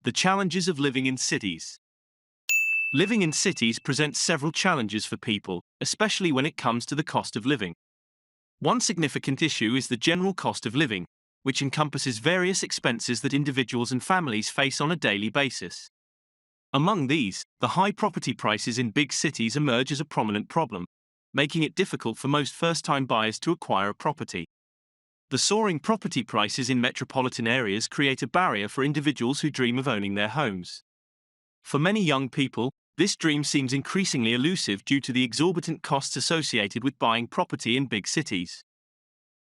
The challenges of living in cities. Living in cities presents several challenges for people, especially when it comes to the cost of living. One significant issue is the general cost of living, which encompasses various expenses that individuals and families face on a daily basis. Among these, the high property prices in big cities emerge as a prominent problem, making it difficult for most first-time buyers to acquire a property. The soaring property prices in metropolitan areas create a barrier for individuals who dream of owning their homes. For many young people, this dream seems increasingly elusive due to the exorbitant costs associated with buying property in big cities.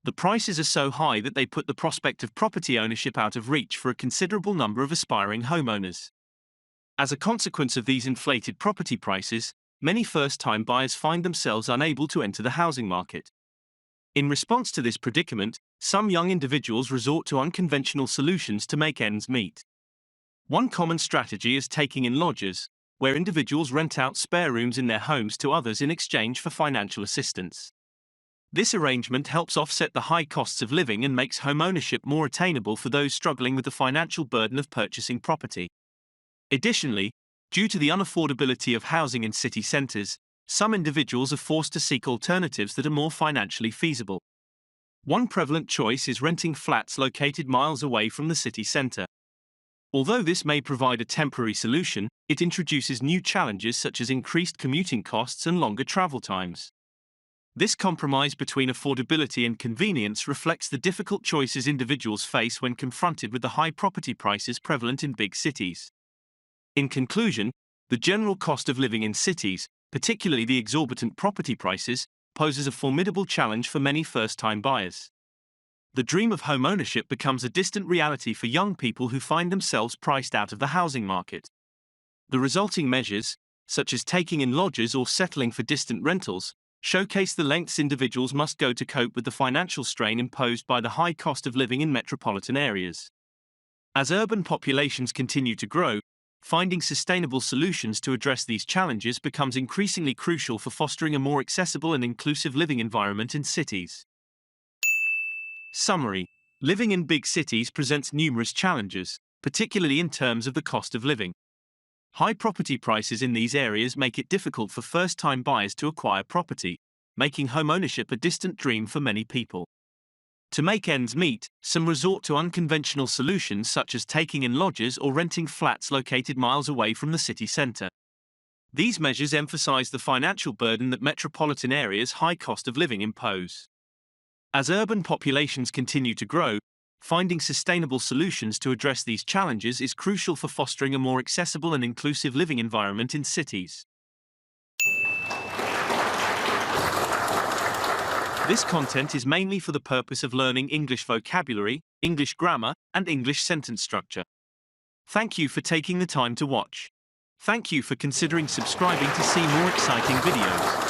The prices are so high that they put the prospect of property ownership out of reach for a considerable number of aspiring homeowners. As a consequence of these inflated property prices, many first-time buyers find themselves unable to enter the housing market. In response to this predicament, some young individuals resort to unconventional solutions to make ends meet. One common strategy is taking in lodgers, where individuals rent out spare rooms in their homes to others in exchange for financial assistance. This arrangement helps offset the high costs of living and makes homeownership more attainable for those struggling with the financial burden of purchasing property. Additionally, due to the unaffordability of housing in city centers, some individuals are forced to seek alternatives that are more financially feasible. One prevalent choice is renting flats located miles away from the city center. Although this may provide a temporary solution, it introduces new challenges such as increased commuting costs and longer travel times. This compromise between affordability and convenience reflects the difficult choices individuals face when confronted with the high property prices prevalent in big cities. In conclusion, the general cost of living in cities, particularly the exorbitant property prices, poses a formidable challenge for many first-time buyers. The dream of homeownership becomes a distant reality for young people who find themselves priced out of the housing market. The resulting measures, such as taking in lodgers or settling for distant rentals, showcase the lengths individuals must go to cope with the financial strain imposed by the high cost of living in metropolitan areas. As urban populations continue to grow, finding sustainable solutions to address these challenges becomes increasingly crucial for fostering a more accessible and inclusive living environment in cities. Summary: living in big cities presents numerous challenges, particularly in terms of the cost of living. High property prices in these areas make it difficult for first-time buyers to acquire property, making homeownership a distant dream for many people. To make ends meet, some resort to unconventional solutions such as taking in lodgers or renting flats located miles away from the city center. These measures emphasize the financial burden that metropolitan areas' high cost of living impose. As urban populations continue to grow, finding sustainable solutions to address these challenges is crucial for fostering a more accessible and inclusive living environment in cities. This content is mainly for the purpose of learning English vocabulary, English grammar, and English sentence structure. Thank you for taking the time to watch. Thank you for considering subscribing to see more exciting videos.